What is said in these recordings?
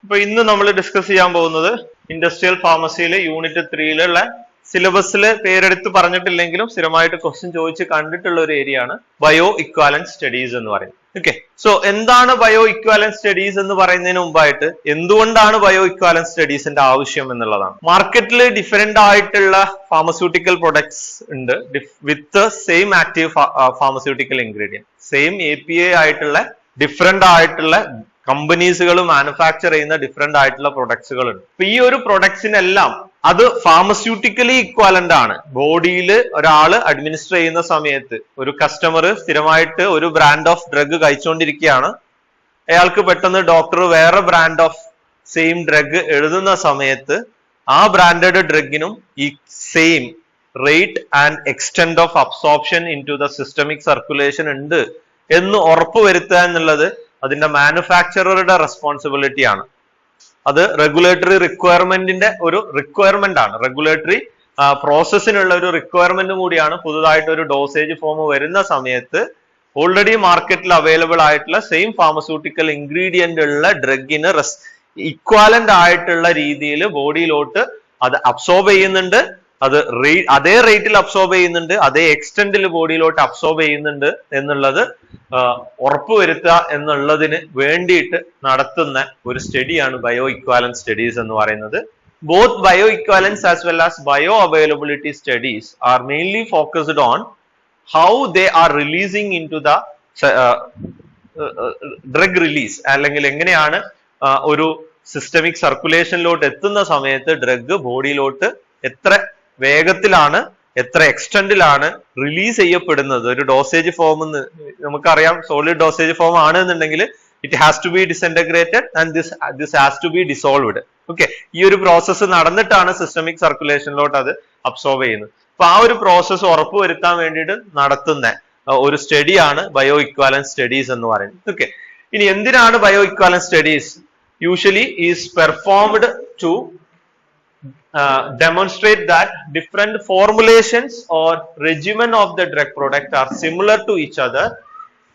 അപ്പൊ ഇന്ന് നമ്മൾ ഡിസ്കസ് ചെയ്യാൻ പോകുന്നത് ഇൻഡസ്ട്രിയൽ ഫാർമസിയിലെ യൂണിറ്റ് 3-ലുള്ള സിലബസിൽ പേരെടുത്ത് പറഞ്ഞിട്ടില്ലെങ്കിലും സ്ഥിരമായിട്ട് ക്വസ്റ്റ്യൻ ചോദിച്ച് കണ്ടിട്ടുള്ള ഒരു ഏരിയ ആണ് ബയോ ഇക്വാലൻസ് സ്റ്റഡീസ് എന്ന് പറയുന്നത്. ഓക്കെ, സോ എന്താണ് ബയോ ഇക്വാലൻസ് സ്റ്റഡീസ് എന്ന് പറയുന്നതിന് മുമ്പായിട്ട് എന്തുകൊണ്ടാണ് ബയോ ഇക്വാലൻസ് സ്റ്റഡീസിന്റെ ആവശ്യം എന്നുള്ളതാണ്. മാർക്കറ്റിൽ ഡിഫറെന്റ് ആയിട്ടുള്ള ഫാർമസ്യൂട്ടിക്കൽ പ്രൊഡക്ട്സ് ഉണ്ട് with same active pharmaceutical ingredient, same API ആയിട്ടുള്ള ഡിഫറെന്റ് ആയിട്ടുള്ള കമ്പനീസുകൾ മാനുഫാക്ചർ ചെയ്യുന്ന ഡിഫറെന്റ് ആയിട്ടുള്ള പ്രൊഡക്ട്സുകൾ ഉണ്ട്. അപ്പൊ ഈ ഒരു പ്രൊഡക്ട്സിനെല്ലാം അത് ഫാർമസ്യൂട്ടിക്കലി ഇക്വാലന്റ് ആണ്. ബോഡിയിൽ ഒരാൾ അഡ്മിനിസ്റ്റർ ചെയ്യുന്ന സമയത്ത് ഒരു കസ്റ്റമർ സ്ഥിരമായിട്ട് ഒരു ബ്രാൻഡ് ഓഫ് ഡ്രഗ് കഴിച്ചുകൊണ്ടിരിക്കുകയാണ്. അയാൾക്ക് പെട്ടെന്ന് ഡോക്ടർ വേറെ ബ്രാൻഡ് ഓഫ് സെയിം ഡ്രഗ് എഴുതുന്ന സമയത്ത് ആ ബ്രാൻഡഡ് ഡ്രഗിനും ഈ same rate and extent of absorption into the systemic circulation ഉണ്ട് എന്ന് ഉറപ്പുവരുത്തുക എന്നുള്ളത് അതിന്റെ മാനുഫാക്ചററുടെ റെസ്പോൺസിബിലിറ്റി ആണ്. അത് റെഗുലേറ്ററി റിക്വയർമെന്റിന്റെ ഒരു റിക്വയർമെന്റ് ആണ്, റെഗുലേറ്ററി പ്രോസസ്സിനുള്ള ഒരു റിക്വയർമെന്റ് കൂടിയാണ്. പുതുതായിട്ട് ഒരു ഡോസേജ് ഫോം വരുന്ന സമയത്ത് ഓൾറെഡി മാർക്കറ്റിൽ അവൈലബിൾ ആയിട്ടുള്ള സെയിം ഫാർമസ്യൂട്ടിക്കൽ ഇൻഗ്രീഡിയന്റ് ഉള്ള ഡ്രഗിന് ഇക്വാലന്റ് ആയിട്ടുള്ള രീതിയിൽ ബോഡിയിലോട്ട് അത് അബ്സോർബ് ചെയ്യുന്നുണ്ട്, അത് അതേ റേറ്റിൽ അബ്സോർബ് ചെയ്യുന്നുണ്ട്, അതേ എക്സ്റ്റെന്റിൽ ബോഡിയിലോട്ട് അബ്സോർബ് ചെയ്യുന്നുണ്ട് എന്നുള്ളത് ഉറപ്പുവരുത്തുക എന്നുള്ളതിന് വേണ്ടിയിട്ട് നടത്തുന്ന ഒരു സ്റ്റഡിയാണ് ബയോ ഇക്വാലൻസ് സ്റ്റഡീസ് എന്ന് പറയുന്നത്. Both bioequivalence as well as bioavailability studies are mainly focused on how they are releasing into the drug release, അല്ലെങ്കിൽ എങ്ങനെയാണ് ഒരു സിസ്റ്റമിക് സർക്കുലേഷനിലോട്ട് എത്തുന്ന സമയത്ത് ഡ്രഗ് ബോഡിയിലോട്ട് എത്ര വേഗത്തിലാണ് എത്ര എക്സ്റ്റെന്റിലാണ് റിലീസ് ചെയ്യപ്പെടുന്നത്. ഒരു ഡോസേജ് ഫോം നമുക്കറിയാം, സോളിഡ് ഡോസേജ് ഫോം ആണ് എന്നുണ്ടെങ്കിൽ it has to be disintegrated and this has to be dissolved. Okay, ഈ ഒരു പ്രോസസ്സ് നടന്നിട്ടാണ് സിസ്റ്റമിക് സർക്കുലേഷനിലോട്ട് അത് അബ്സോർബ് ചെയ്യുന്നത്. അപ്പൊ ആ ഒരു പ്രോസസ്സ് ഉറപ്പുവരുത്താൻ വേണ്ടിയിട്ട് നടത്തുന്ന ഒരു സ്റ്റഡിയാണ് ബയോ ഇക്വാലൻസ് സ്റ്റഡീസ് എന്ന് പറയുന്നത്. ഓക്കെ, ഇനി എന്തിനാണ് bioequivalence studies? Usually is performed to demonstrate that different formulations or regimen of the drug product are similar to each other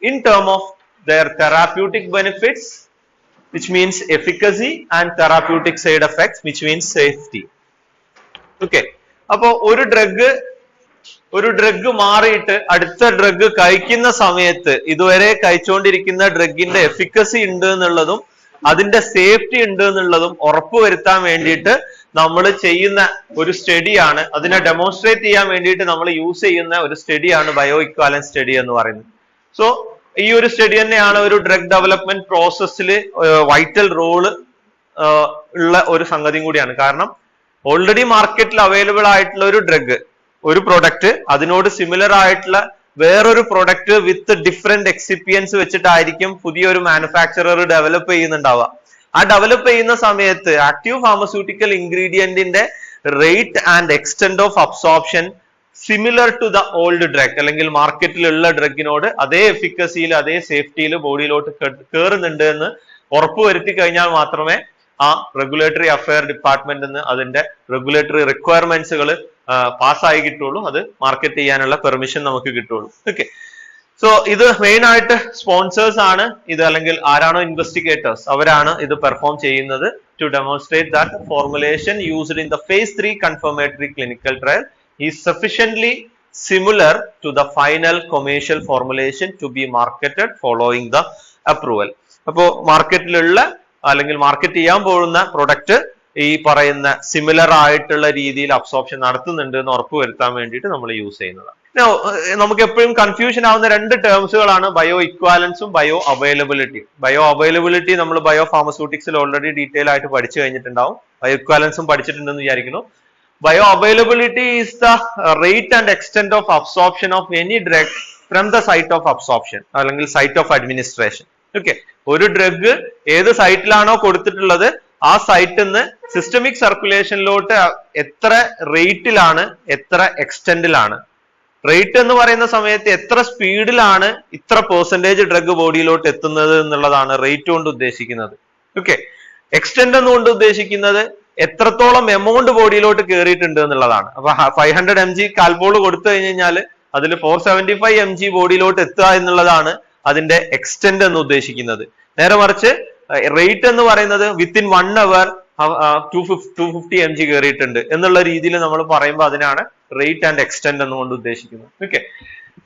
in terms of their therapeutic benefits, which means efficacy, and therapeutic side effects, which means safety. Okay, appo ഒരു drug മാറിയിട്ട് അടുത്ത drug കഴിക്കുന്ന സമയത്ത് ഇതുവരെ കഴിച്ചുകൊണ്ടിരിക്കുന്ന ഡ്രഗിന്റെ efficacy ഉണ്ട് എന്നുള്ളതും അതിന്റെ safety ഉണ്ട് എന്നുള്ളതും ഉറപ്പുവരുത്താൻ വേണ്ടിയിട്ട് നമ്മൾ ചെയ്യുന്ന ഒരു സ്റ്റഡിയാണ്, അതിനെ ഡെമോൺസ്ട്രേറ്റ് ചെയ്യാൻ വേണ്ടിയിട്ട് നമ്മൾ യൂസ് ചെയ്യുന്ന ഒരു സ്റ്റഡിയാണ് ബയോ ഇക്വാലൻസ് സ്റ്റഡി എന്ന് പറയുന്നത്. സോ ഈ ഒരു സ്റ്റഡി തന്നെയാണ് ഒരു ഡ്രഗ് ഡെവലപ്മെന്റ് പ്രോസസ്സിൽ വൈറ്റൽ റോള് ഉള്ള ഒരു സംഗതിയും കൂടിയാണ്. കാരണം ഓൾറെഡി മാർക്കറ്റിൽ അവൈലബിൾ ആയിട്ടുള്ള ഒരു ഡ്രഗ്, ഒരു പ്രൊഡക്റ്റ്, അതിനോട് സിമിലർ ആയിട്ടുള്ള വേറൊരു പ്രൊഡക്റ്റ് വിത്ത് ഡിഫറെന്റ് എക്സിപ്പിയൻസ് വെച്ചിട്ടായിരിക്കും പുതിയൊരു മാനുഫാക്ചറർ ഡെവലപ്പ് ചെയ്യുന്നുണ്ടാവുക. ആ ഡെവലപ്പ് ചെയ്യുന്ന സമയത്ത് ആക്റ്റീവ് ഫാർമസ്യൂട്ടിക്കൽ ഇൻഗ്രീഡിയന്റിന്റെ rate and extent of absorption similar to the old drug, അല്ലെങ്കിൽ മാർക്കറ്റിലുള്ള ഡ്രഗിനോട് അതേ എഫിക്കസിയിൽ അതേ സേഫ്റ്റിയിൽ ബോഡിയിലോട്ട് കയറുന്നുണ്ട് എന്ന് ഉറപ്പുവരുത്തി കഴിഞ്ഞാൽ മാത്രമേ ആ റെഗുലേറ്ററി അഫയർ ഡിപ്പാർട്ട്മെന്റിൽ അതിന്റെ റെഗുലേറ്ററി റിക്വയർമെന്റ്സുകൾ പാസ്സായി കിട്ടുള്ളൂ, അത് മാർക്കറ്റ് ചെയ്യാനുള്ള പെർമിഷൻ നമുക്ക് കിട്ടുള്ളൂ. ഓക്കെ, സോ ഇത് മെയിൻ ആയിട്ട് സ്പോൺസേഴ്സ് ആണ് ഇത്, അല്ലെങ്കിൽ ആരാണോ ഇൻവെസ്റ്റിഗേറ്റേഴ്സ് അവരാണ് ഇത് പെർഫോം ചെയ്യുന്നത്. To demonstrate that formulation used in the phase 3 confirmatory clinical trial is sufficiently similar to the final commercial formulation to be marketed following the approval. അപ്പോൾ മാർക്കറ്റിലുള്ള അല്ലെങ്കിൽ മാർക്കറ്റ് ചെയ്യാൻ പോകുന്ന പ്രൊഡക്റ്റ് ഈ പറയുന്ന സിമിലർ ആയിട്ടുള്ള രീതിയിൽ അബ്സോർപ്ഷൻ നടത്തുന്നുണ്ട് എന്ന് ഉറപ്പുവരുത്താൻ വേണ്ടിയിട്ട് നമ്മൾ യൂസ് ചെയ്യുന്നതാണ്. നമുക്ക് എപ്പോഴും കൺഫ്യൂഷൻ ആവുന്ന രണ്ട് ടേംസുകളാണ് ബയോ ഇക്വാലൻസും ബയോ അവൈലബിലിറ്റിയും. ബയോ അവൈലബിലിറ്റി നമ്മൾ ബയോ ഫാർമസ്യൂട്ടിക്സിൽ ഓൾറെഡി ഡീറ്റെയിൽ ആയിട്ട് പഠിച്ചു കഴിഞ്ഞിട്ടുണ്ടാവും, ബയോ ഇക്വാലൻസും പഠിച്ചിട്ടുണ്ടെന്ന് വിചാരിക്കുന്നു. Bioavailability is the rate and extent of absorption of any drug from the site of absorption അല്ലെങ്കിൽ സൈറ്റ് ഓഫ് അഡ്മിനിസ്ട്രേഷൻ. ഓക്കെ, ഒരു ഡ്രഗ് ഏത് സൈറ്റിലാണോ കൊടുത്തിട്ടുള്ളത് ആ സൈറ്റിൽ നിന്ന് സിസ്റ്റമിക് സർക്കുലേഷനിലോട്ട് എത്ര റേറ്റിലാണ് എത്ര എക്സ്റ്റെന്റിലാണ്. റേറ്റ് എന്ന് പറയുന്ന സമയത്ത് എത്ര സ്പീഡിലാണ് ഇത്ര പെർസെന്റേജ് ഡ്രഗ് ബോഡിയിലോട്ട് എത്തുന്നത് എന്നുള്ളതാണ് റേറ്റ് കൊണ്ട് ഉദ്ദേശിക്കുന്നത്. ഓക്കെ, എക്സ്റ്റെന്റ് എന്നുകൊണ്ട് ഉദ്ദേശിക്കുന്നത് എത്രത്തോളം എമൗണ്ട് ബോഡിയിലോട്ട് കയറിയിട്ടുണ്ട് എന്നുള്ളതാണ്. അപ്പൊ 500 mg കാൽപോൾ കൊടുത്തു കഴിഞ്ഞാൽ അതിൽ 475 mg ബോഡിയിലോട്ട് എത്തുക എന്നുള്ളതാണ് അതിന്റെ എക്സ്റ്റെന്റ് എന്ന് ഉദ്ദേശിക്കുന്നത്. നേരെ മറിച്ച് റേറ്റ് എന്ന് പറയുന്നത് വിത്തിൻ 1 അവർ 250 mg കയറിയിട്ടുണ്ട് എന്നുള്ള രീതിയിൽ നമ്മൾ പറയുമ്പോൾ അതിനാണ് റേറ്റ് ആൻഡ് എക്സ്റ്റെൻഡ് എന്നുകൊണ്ട് ഉദ്ദേശിക്കുന്നത്. ഓക്കെ.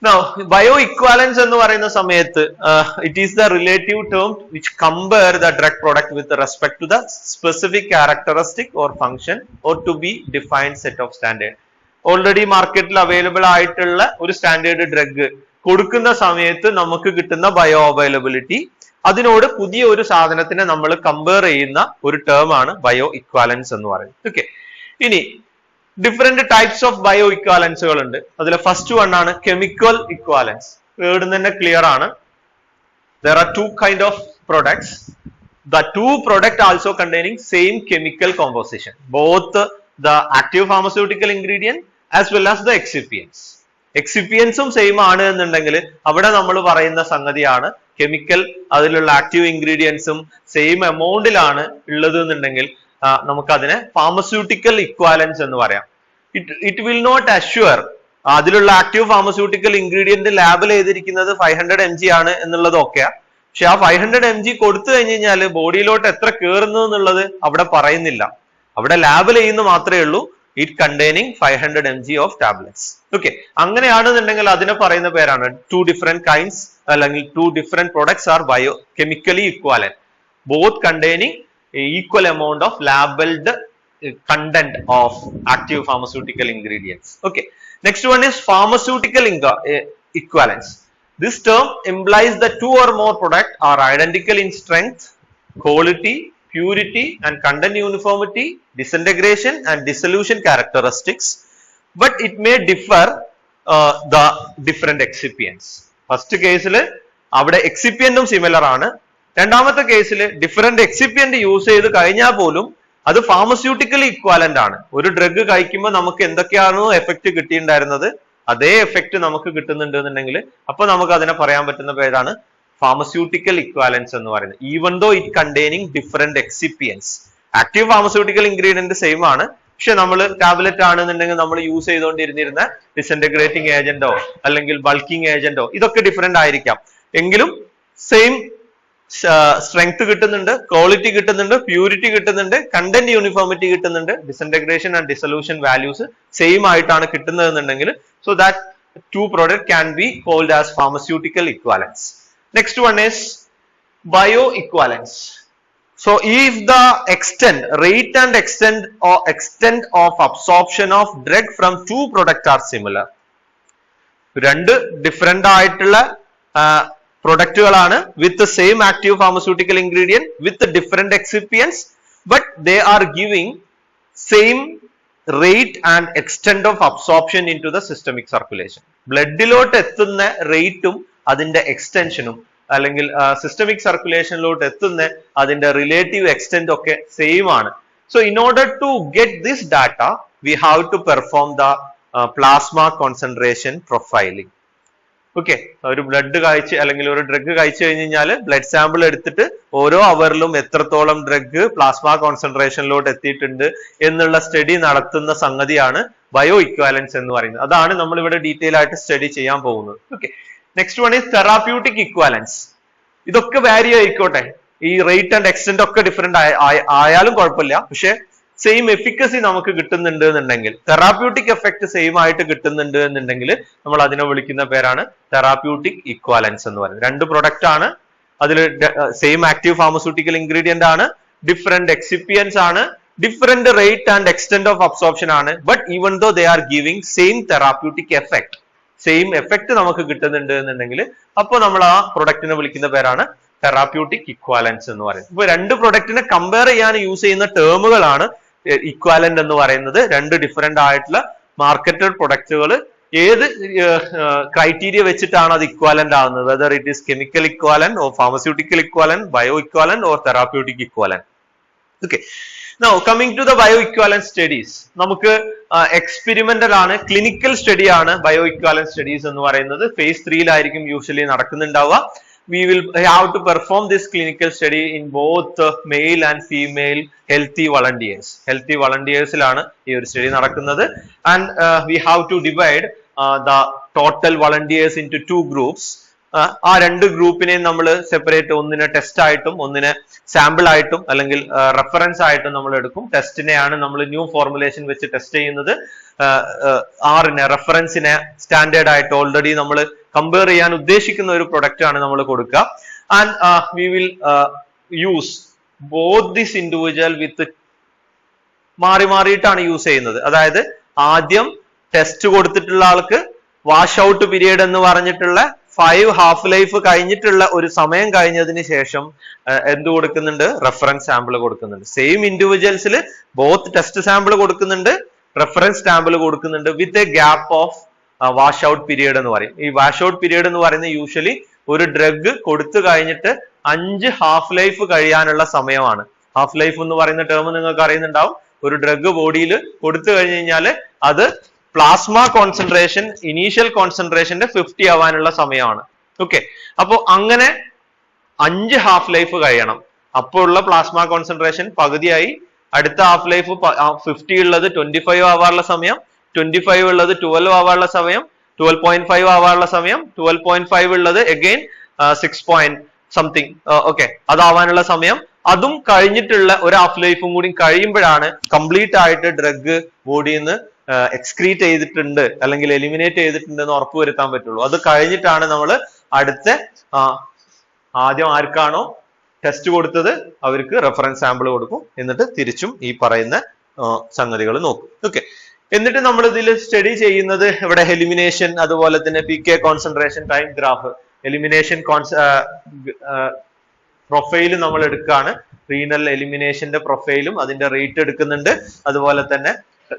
Now, bioequivalence എന്ന് പറയുന്ന സമയത്ത് it is the relative term which compare the drug product with respect to the specific characteristic or function or to be defined set of standard. Already മാർക്കറ്റിൽ available ആയിട്ടുള്ള ഒരു standard drug കൊടുക്കുന്ന സമയത്ത് നമുക്ക് കിട്ടുന്ന ബയോ അവൈലബിലിറ്റി അതിനോട് പുതിയ ഒരു സാധനത്തിനെ നമ്മൾ കമ്പയർ ചെയ്യുന്ന ഒരു ടേം ആണ് ബയോ ഇക്വാലൻസ് എന്ന് പറയുന്നത്. ഓക്കെ. ഇനി ഡിഫറെന്റ് ടൈപ്സ് ഓഫ് ബയോ ഇക്വാലൻസുകൾ ഉണ്ട്. അതിൽ ഫസ്റ്റ് വൺ ആണ് കെമിക്കൽ ഇക്വാലൻസ്. വേർഡ് തന്നെ ക്ലിയർ ആണ്. There are two kind of products. The two product also containing same chemical composition, both the active pharmaceutical ingredient as well as the excipients. എക്സിപ്പിയൻസും same ആണ് എന്നുണ്ടെങ്കിൽ അവിടെ നമ്മൾ പറയുന്ന സംഗതിയാണ് കെമിക്കൽ, അതിലുള്ള ആക്റ്റീവ് ഇൻഗ്രീഡിയൻസും സെയിം എമൗണ്ടിലാണ് ഉള്ളത് എന്നുണ്ടെങ്കിൽ നമുക്ക് അതിനെ ഫാർമസ്യൂട്ടിക്കൽ ഇക്വാലൻസ് എന്ന് പറയാം. ഇറ്റ് വിൽ നോട്ട് അഷ്യൂർ അതിലുള്ള ആക്റ്റീവ് ഫാർമസ്യൂട്ടിക്കൽ ഇൻഗ്രീഡിയന്റ് ലാബിൽ ചെയ്തിരിക്കുന്നത് 500 mg ആണ് എന്നുള്ളതൊക്കെയാ. പക്ഷെ ആ 500 mg കൊടുത്തു കഴിഞ്ഞ് കഴിഞ്ഞാൽ ബോഡിയിലോട്ട് എത്ര കയറുന്നു എന്നുള്ളത് അവിടെ പറയുന്നില്ല. അവിടെ ലാബിൽ ചെയ്യുന്ന മാത്രമേ ഉള്ളൂ it containing 500 mg of tablets. Okay. അങ്ങനെയാണെന്നുണ്ടെങ്കിൽ അതിനെ പറയുന്ന പേരാണ് two different kinds അല്ലെങ്കിൽ two different products are biochemically equivalent, both containing equal amount of labeled content of active pharmaceutical ingredients. Okay. Next one is pharmaceutical equivalence. This term implies that two or more products are identical in strength, quality, purity and content uniformity, disintegration and dissolution characteristics, but it may differ the different excipients. First case il avade excipient similar aanu, രണ്ടാമത്തെ കേസിൽ different എക്സിപ്പിയന്റ് use ചെയ്ത് കഴിഞ്ഞാൽ പോലും അത് pharmaceutically equivalent ആണ്. ഒരു drug കഴിക്കുമ്പോൾ നമുക്ക് എന്തൊക്കെയാണോ എഫക്ട് കിട്ടിയിട്ടുണ്ടായിരുന്നത് അതേ എഫക്ട് നമുക്ക് കിട്ടുന്നുണ്ട് എന്നുണ്ടെങ്കിൽ അപ്പൊ നമുക്ക് അതിനെ പറയാൻ പറ്റുന്ന പേരാണ് pharmaceutical equivalence എന്ന് പറയുന്നത്. Even though it containing different excipients, active pharmaceutical ingredient same ആണ്, പക്ഷെ നമ്മൾ ടാബ്ലറ്റ് ആണെന്നുണ്ടെങ്കിൽ നമ്മൾ യൂസ് ചെയ്തുകൊണ്ടിരുന്നിരുന്ന ഡിസൻറ്റഗ്രേറ്റിംഗ് ഏജന്റോ അല്ലെങ്കിൽ ബൾക്കിംഗ് ഏജന്റോ ഇതൊക്കെ ഡിഫറെന്റ് ആയിരിക്കാം, എങ്കിലും സെയിം സ്ട്രെങ്ത് കിട്ടുന്നുണ്ട്, ക്വാളിറ്റി കിട്ടുന്നുണ്ട്, പ്യൂരിറ്റി കിട്ടുന്നുണ്ട്, കണ്ടന്റ് യൂണിഫോമിറ്റി കിട്ടുന്നുണ്ട്, disintegration and dissolution values same ആയിട്ടാണ് കിട്ടുന്നതെന്നുണ്ടെങ്കിൽ so that two product can be called as pharmaceutical equivalence. Next one is bioequivalence. So if the rate and extent of absorption of drug from two products are similar, രണ്ട് different ആയിട്ടുള്ള പ്രൊഡക്റ്റുകളാണ് with the same active pharmaceutical ingredient with the different excipients, but they are giving same rate and extent of absorption into the systemic circulation. ബ്ലഡിലോട്ട് എത്തുന്ന റേറ്റും അതിന്റെ എക്സ്റ്റൻഷനും അല്ലെങ്കിൽ systemic സർക്കുലേഷനിലോട്ട് എത്തുന്ന അതിന്റെ relative extent ഒക്കെ സെയിം ആണ്. So in order to get this data we have to perform the plasma concentration profiling. Okay. ഒരു ബ്ലഡ് കഴിച്ച് അല്ലെങ്കിൽ ഒരു ഡ്രഗ് കഴിച്ചു കഴിഞ്ഞ് കഴിഞ്ഞാൽ ബ്ലഡ് സാമ്പിൾ എടുത്തിട്ട് ഓരോ അവറിലും എത്രത്തോളം ഡ്രഗ് പ്ലാസ്മ കോൺസെൻട്രേഷനിലോട്ട് എത്തിയിട്ടുണ്ട് എന്നുള്ള സ്റ്റഡി നടത്തുന്ന സംഗതിയാണ് ബയോ ഇക്വാലൻസ് എന്ന് പറയുന്നത്. അതാണ് നമ്മൾ ഇവിടെ ഡീറ്റെയിൽ ആയിട്ട് സ്റ്റഡി ചെയ്യാൻ പോകുന്നത്. Okay. Next one is therapeutic equivalence. ഇതൊക്കെ വാരി ആയിക്കോട്ടെ, ഈ റേറ്റ് ആൻഡ് എക്സ്റ്റെന്റ് ഒക്കെ ഡിഫറെന്റ് ആയാലും കുഴപ്പമില്ല, പക്ഷെ സെയിം എഫിക്കസി നമുക്ക് കിട്ടുന്നുണ്ട് എന്നുണ്ടെങ്കിൽ, തെറാപ്യൂട്ടിക് എഫക്ട് സെയിം ആയിട്ട് കിട്ടുന്നുണ്ട് എന്നുണ്ടെങ്കിൽ നമ്മൾ അതിനെ വിളിക്കുന്ന പേരാണ് തെറാപ്യൂട്ടിക് ഇക്വാലൻസ് എന്ന് പറയുന്നത്. രണ്ട് പ്രൊഡക്റ്റ് ആണ്, അതിൽ സെയിം ആക്റ്റീവ് ഫാർമസ്യൂട്ടിക്കൽ ഇൻഗ്രീഡിയന്റ് ആണ്, ഡിഫറെന്റ് എക്സിപ്പിയൻസ് ആണ്, different rate and extent of absorption ആണ്, but even though they are giving same therapeutic effect, same effect നമുക്ക് കിട്ടുന്നുണ്ട് എന്നുണ്ടെങ്കിൽ അപ്പോൾ നമ്മൾ ആ പ്രൊഡക്റ്റിനെ വിളിക്കുന്ന പേരാണ് തെറാപ്യൂട്ടിക് ഇക്വാലൻസ് എന്ന് പറയുന്നത്. ഇപ്പൊ രണ്ട് പ്രൊഡക്റ്റിനെ കമ്പയർ ചെയ്യാൻ യൂസ് ചെയ്യുന്ന ടേമുകളാണ് ഇക്വാലന്റ് എന്ന് പറയുന്നത്. രണ്ട് ഡിഫറെന്റ് ആയിട്ടുള്ള മാർക്കറ്റഡ് പ്രൊഡക്റ്റുകൾ ഏത് ക്രൈറ്റീരിയ വെച്ചിട്ടാണ് അത് ഇക്വാലന്റ് ആവുന്നത്, whether it is chemical equivalent or pharmaceutical equivalent, bio equivalent or therapeutic equivalent. Okay. Now coming to the bioequivalence studies, നമുക്ക് എക്സ്പെരിമെന്റൽ ആണ്, ക്ലിനിക്കൽ സ്റ്റഡി ആണ് ബയോഇക്വാലൻസ് സ്റ്റഡീസ് എന്ന് പറയുന്നത്. ഫേസ് 3 യൂഷ്വലി നടക്കുന്നുണ്ടാവുക. We will have to perform this clinical study in both male and female healthy volunteers. Healthy volunteersലാണ് ഈ ഒരു study നടക്കുന്നത്. And we have to divide the total volunteers into two groups. ആ രണ്ട് ഗ്രൂപ്പിനെയും നമ്മൾ separate, ഒന്നിനെ test ആയിട്ടും ഒന്നിനെ സാമ്പിൾ ആയിട്ടും അല്ലെങ്കിൽ റെഫറൻസ് ആയിട്ടും നമ്മൾ എടുക്കും. ടെസ്റ്റിനെയാണ് നമ്മൾ ന്യൂ ഫോർമുലേഷൻ വെച്ച് ടെസ്റ്റ് ചെയ്യുന്നത്. ആറിനെ റെഫറൻസിനെ സ്റ്റാൻഡേർഡ് ആയിട്ട് ഓൾറെഡി നമ്മൾ കമ്പയർ ചെയ്യാൻ ഉദ്ദേശിക്കുന്ന ഒരു പ്രൊഡക്റ്റ് ആണ് നമ്മൾ കൊടുക്കുക. And we will use both this individual വിത്ത് മാറി മാറിയിട്ടാണ് യൂസ് ചെയ്യുന്നത്. അതായത് ആദ്യം ടെസ്റ്റ് കൊടുത്തിട്ടുള്ള ആൾക്ക് വാഷ് ഔട്ട് പീരീഡ് എന്ന് പറഞ്ഞിട്ടുള്ള 5 ഹാഫ് ലൈഫ് കഴിഞ്ഞിട്ടുള്ള ഒരു സമയം കഴിഞ്ഞതിന് ശേഷം എന്ത് കൊടുക്കുന്നുണ്ട്? റെഫറൻസ് സാമ്പിൾ കൊടുക്കുന്നുണ്ട്. സെയിം ഇൻഡിവിജ്വൽസിൽ ബോത്ത് ടെസ്റ്റ് സാമ്പിൾ കൊടുക്കുന്നുണ്ട്, റെഫറൻസ് സാമ്പിൾ കൊടുക്കുന്നുണ്ട് with a gap of wash out period എന്ന് പറയും. ഈ വാഷ് ഔട്ട് പീരീഡ് എന്ന് പറയുന്നത് യൂഷ്വലി ഒരു ഡ്രഗ് കൊടുത്തു കഴിഞ്ഞിട്ട് 5 ഹാഫ് ലൈഫ് കഴിയാനുള്ള സമയമാണ്. ഹാഫ് ലൈഫ് എന്ന് പറയുന്ന ടേം നിങ്ങൾക്ക് അറിയുന്നുണ്ടാവും. ഒരു ഡ്രഗ് ബോഡിയിൽ കൊടുത്തു കഴിഞ്ഞു കഴിഞ്ഞാൽ അത് പ്ലാസ്മ കോൺസെൻട്രേഷൻ ഇനീഷ്യൽ കോൺസെൻട്രേഷന്റെ 50 ആവാനുള്ള സമയമാണ്. ഓക്കെ, അപ്പോ അങ്ങനെ 5 ഹാഫ് ലൈഫ് കഴിയണം. അപ്പോൾ ഉള്ള പ്ലാസ്മ കോൺസെൻട്രേഷൻ പകുതിയായി. അടുത്ത ഹാഫ് ലൈഫ് 50 ഉള്ളത് 25 ആവാനുള്ള സമയം, 25 ഉള്ളത് 12 ആവാനുള്ള സമയം, 12.5 ആവാനുള്ള സമയം, 12.5 ഉള്ളത് അഗൈൻ 6 സംതിങ് ഓക്കെ അതാവാനുള്ള സമയം. അതും കഴിഞ്ഞിട്ടുള്ള ഒരു ഹാഫ് ലൈഫും കൂടി കഴിയുമ്പോഴാണ് കംപ്ലീറ്റ് ആയിട്ട് ഡ്രഗ് ബോഡിയിൽ നിന്ന് എക്സ്ക്രീറ്റ് ചെയ്തിട്ടുണ്ട് അല്ലെങ്കിൽ എലിമിനേറ്റ് ചെയ്തിട്ടുണ്ട് എന്ന് ഉറപ്പുവരുത്താൻ പറ്റുള്ളൂ. അത് കഴിഞ്ഞിട്ടാണ് നമ്മൾ അടുത്ത ആദ്യം ആർക്കാണോ ടെസ്റ്റ് കൊടുത്തത് അവർക്ക് റെഫറൻസ് സാമ്പിൾ കൊടുക്കും. എന്നിട്ട് തിരിച്ചും ഈ പറയുന്ന സംഗതികൾ നോക്കും. ഓക്കെ, എന്നിട്ട് നമ്മൾ ഇതിൽ സ്റ്റഡി ചെയ്യുന്നത് ഇവിടെ എലിമിനേഷൻ, അതുപോലെ തന്നെ PK concentration time graph, elimination profile നമ്മൾ എടുക്കുകയാണ്. റീനൽ എലിമിനേഷന്റെ പ്രൊഫൈലും അതിന്റെ റേറ്റ് എടുക്കുന്നുണ്ട്. അതുപോലെ തന്നെ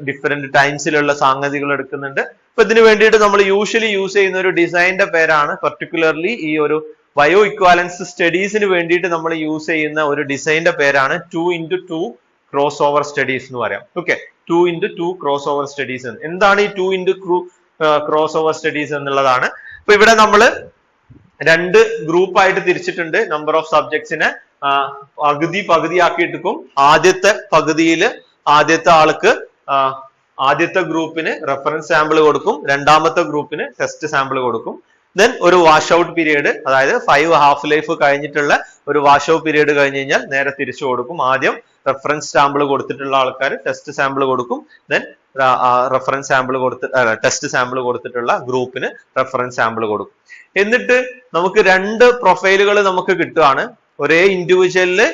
ഡിഫറെന്റ് ടൈംസിലുള്ള സംഗതികൾ എടുക്കുന്നുണ്ട്. അപ്പൊ ഇതിനു വേണ്ടിയിട്ട് നമ്മൾ യൂഷ്വലി യൂസ് ചെയ്യുന്ന ഒരു ഡിസൈനിന്റെ പേരാണ്, പെർട്ടിക്കുലർലി ഈ ഒരു ബയോ ഇക്വാലൻസ് സ്റ്റഡീസിന് വേണ്ടിയിട്ട് നമ്മൾ യൂസ് ചെയ്യുന്ന ഒരു ഡിസൈനിന്റെ പേരാണ് 2x2 ക്രോസ് ഓവർ സ്റ്റഡീസ് എന്ന് പറയാം. Okay, 2x2 cross over studies. എന്താണ് ഈ 2x2 ക്രോസ് ഓവർ സ്റ്റഡീസ് എന്നുള്ളതാണ്. അപ്പൊ ഇവിടെ നമ്മൾ രണ്ട് ഗ്രൂപ്പായിട്ട് തിരിച്ചിട്ടുണ്ട്. നമ്പർ ഓഫ് സബ്ജക്ട്സിനെ പകുതിയാക്കി എടുക്കും. ആദ്യത്തെ പകുതിയിൽ ആദ്യത്തെ ആൾക്ക് ആദ്യത്തെ ഗ്രൂപ്പിന് റെഫറൻസ് സാമ്പിൾ കൊടുക്കും, രണ്ടാമത്തെ ഗ്രൂപ്പിന് ടെസ്റ്റ് സാമ്പിൾ കൊടുക്കും. ദെൻ ഒരു വാഷ് ഔട്ട് പീരീഡ്, അതായത് 5 ഹാഫ് ലൈഫ് കഴിഞ്ഞിട്ടുള്ള ഒരു വാഷ് ഔട്ട് പീരീഡ് കഴിഞ്ഞ് കഴിഞ്ഞാൽ നേരെ തിരിച്ചു കൊടുക്കും. ആദ്യം റെഫറൻസ് സാമ്പിൾ കൊടുത്തിട്ടുള്ള ആൾക്കാർ ടെസ്റ്റ് സാമ്പിൾ കൊടുക്കും. Then reference sample test sample കൊടുത്തിട്ടുള്ള ഗ്രൂപ്പിന് റെഫറൻസ് സാമ്പിൾ കൊടുക്കും. എന്നിട്ട് നമുക്ക് രണ്ട് പ്രൊഫൈലുകൾ നമുക്ക് കിട്ടുകയാണ്. ഒരേ ഇൻഡിവിജ്വലില്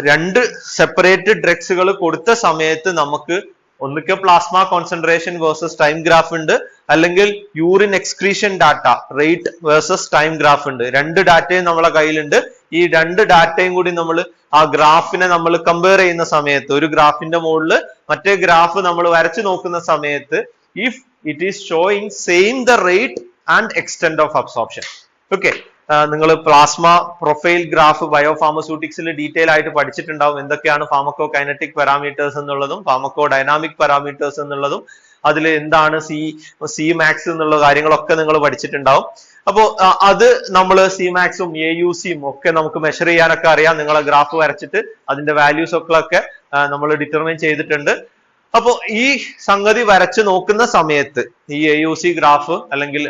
രണ്ട് സെപ്പറേറ്റ് ഡ്രഗ്സുകൾ കൊടുത്ത സമയത്ത് നമുക്ക് ഒന്നുകിൽ plasma concentration versus time graph ഉണ്ട്, അല്ലെങ്കിൽ urine excretion data rate versus time graph ഉണ്ട്. രണ്ട് ഡാറ്റയും നമ്മളെ കയ്യിലുണ്ട്. ഈ രണ്ട് ഡാറ്റയും കൂടി നമ്മൾ ആ ഗ്രാഫിനെ നമ്മൾ കമ്പയർ ചെയ്യുന്ന സമയത്ത്, ഒരു ഗ്രാഫിന്റെ മുകളിൽ മറ്റേ ഗ്രാഫ് നമ്മൾ വരച്ചു നോക്കുന്ന സമയത്ത്, if it is showing same the rate and extent of absorption. Okay, നിങ്ങൾ പ്ലാസ്മ പ്രൊഫൈൽ ഗ്രാഫ് ബയോഫാർമസ്യൂട്ടിക്സിൽ ഡീറ്റെയിൽ ആയിട്ട് പഠിച്ചിട്ടുണ്ടാവും. എന്തൊക്കെയാണ് ഫാർമക്കോ കൈനറ്റിക് പാരാമീറ്റേഴ്സ് എന്നുള്ളതും ഫാർമക്കോ ഡൈനാമിക് പാരാമീറ്റേഴ്സ് എന്നുള്ളതും അതിൽ എന്താണ് സി മാക്സ് എന്നുള്ള കാര്യങ്ങളൊക്കെ നിങ്ങൾ പഠിച്ചിട്ടുണ്ടാവും. അപ്പോ അത് നമ്മൾ സി മാക്സും AUCയും ഒക്കെ നമുക്ക് മെഷർ ചെയ്യാനൊക്കെ അറിയാം. നിങ്ങളെ ഗ്രാഫ് വരച്ചിട്ട് അതിന്റെ വാല്യൂസ് ഒക്കെ നമ്മൾ ഡിറ്റർമൈൻ ചെയ്തിട്ടുണ്ട്. അപ്പോ ഈ സംഗതി വരച്ച് നോക്കുന്ന സമയത്ത് ഈ AUC ഗ്രാഫ് അല്ലെങ്കിൽ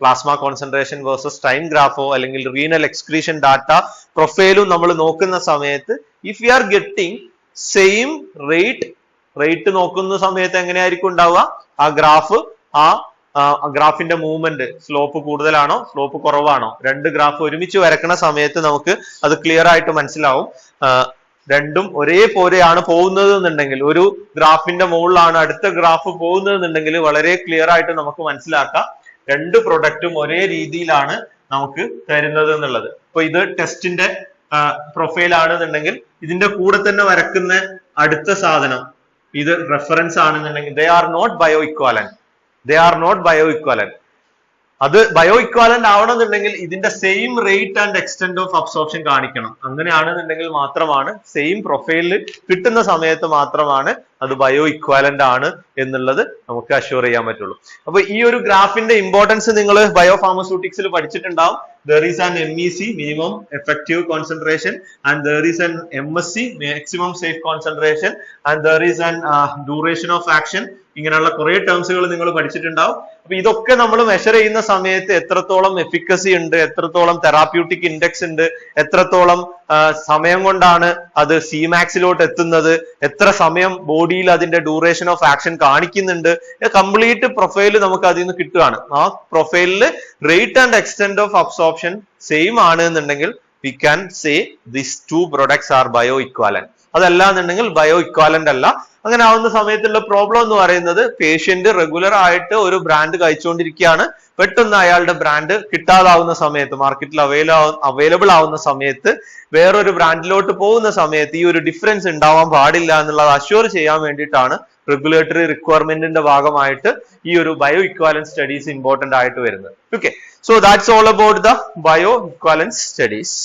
പ്ലാസ്മ കോൺസെൻട്രേഷൻ വേഴ്സസ് ടൈം ഗ്രാഫോ അല്ലെങ്കിൽ റീനൽ എക്സ്ക്രീഷൻ ഡാറ്റ പ്രൊഫൈലും നമ്മൾ നോക്കുന്ന സമയത്ത്, if you are getting same rate നോക്കുന്ന സമയത്ത് എങ്ങനെയായിരിക്കും ഉണ്ടാവുക? ആ ഗ്രാഫിന്റെ മൂവ്മെന്റ് സ്ലോപ്പ് കൂടുതലാണോ സ്ലോപ്പ് കുറവാണോ, രണ്ട് ഗ്രാഫ് ഒരുമിച്ച് വരക്കുന്ന സമയത്ത് നമുക്ക് അത് ക്ലിയർ ആയിട്ട് മനസ്സിലാവും. രണ്ടും ഒരേപോലെയാണ് പോകുന്നത് എന്നുണ്ടെങ്കിൽ, ഒരു ഗ്രാഫിന്റെ മുകളിലാണ് അടുത്ത ഗ്രാഫ് പോകുന്നത് എന്നുണ്ടെങ്കിൽ വളരെ ക്ലിയർ ആയിട്ട് നമുക്ക് മനസ്സിലാക്കാം രണ്ട് പ്രൊഡക്റ്റും ഒരേ രീതിയിലാണ് നമുക്ക് തരുന്നത് എന്നുള്ളത്. അപ്പൊ ഇത് ടെസ്റ്റിന്റെ പ്രൊഫൈൽ ആണെന്നുണ്ടെങ്കിൽ ഇതിന്റെ കൂടെ തന്നെ വരക്കുന്ന അടുത്ത സാധനം ഇത് റെഫറൻസ് ആണെന്നുണ്ടെങ്കിൽ they are not bioequivalent. അത് ബയോഇക്വാലന്റ് ആവണമെന്നുണ്ടെങ്കിൽ ഇതിന്റെ same rate and extent of absorption കാണിക്കണം. അങ്ങനെയാണെന്നുണ്ടെങ്കിൽ മാത്രമാണ് സെയിം പ്രൊഫൈലിൽ കിട്ടുന്ന സമയത്ത് മാത്രമാണ് അത് ബയോ ഇക്വാലന്റ് ആണ് എന്നുള്ളത് നമുക്ക് അഷ്യൂർ ചെയ്യാൻ പറ്റുള്ളൂ. അപ്പൊ ഈ ഒരു ഗ്രാഫിന്റെ ഇമ്പോർട്ടൻസ് നിങ്ങൾ bio ഫാർമസ്യൂട്ടിക്സിൽ പഠിച്ചിട്ടുണ്ടാവും. There is an MEC, minimum effective concentration, and there is an MSC, maximum safe concentration, and there is an duration of action. ഇങ്ങനെയുള്ള കുറെ ടേംസുകൾ നിങ്ങൾ പഠിച്ചിട്ടുണ്ടാവും. അപ്പൊ ഇതൊക്കെ നമ്മൾ മെഷർ ചെയ്യുന്ന സമയത്ത് എത്രത്തോളം എഫിക്കസി ഉണ്ട്, എത്രത്തോളം തെറാപ്യൂട്ടിക് ഇൻഡെക്സ് ഉണ്ട്, എത്രത്തോളം സമയം കൊണ്ടാണ് അത് Cmaxലോട്ട് എത്തുന്നത്, എത്ര സമയം ബോഡിയിൽ അതിന്റെ ഡ്യൂറേഷൻ ഓഫ് ആക്ഷൻ കാണിക്കുന്നുണ്ട്, കംപ്ലീറ്റ് പ്രൊഫൈൽ നമുക്ക് അതിൽ നിന്ന് കിട്ടുകയാണ്. ആ പ്രൊഫൈലിൽ rate and extent of absorption same ആണ് എന്നുണ്ടെങ്കിൽ we can say these two products are bioequivalent. അതല്ല എന്നുണ്ടെങ്കിൽ ബയോ ഇക്വാലന്റ് അല്ല. അങ്ങനെ ആവുന്ന സമയത്തുള്ള പ്രോബ്ലം എന്ന് പറയുന്നത് പേഷ്യന്റ് റെഗുലർ ആയിട്ട് ഒരു ബ്രാൻഡ് കഴിച്ചുകൊണ്ടിരിക്കുകയാണ്, പെട്ടെന്ന് അയാളുടെ ബ്രാൻഡ് കിട്ടാതാവുന്ന സമയത്ത്, മാർക്കറ്റിൽ അവൈലബിൾ ആവുന്ന സമയത്ത്, വേറൊരു ബ്രാൻഡിലോട്ട് പോകുന്ന സമയത്ത് ഈ ഒരു ഡിഫറൻസ് ഉണ്ടാവാൻ പാടില്ല എന്നുള്ളത് അഷ്യൂർ ചെയ്യാൻ വേണ്ടിയിട്ടാണ് റെഗുലേറ്ററി റിക്വയർമെന്റിന്റെ ഭാഗമായിട്ട് ഈ ഒരു ബയോ ഇക്വാലൻസ് സ്റ്റഡീസ് ഇമ്പോർട്ടന്റ് ആയിട്ട് വരുന്നത്. Okay, so that's all about the bio equivalence studies.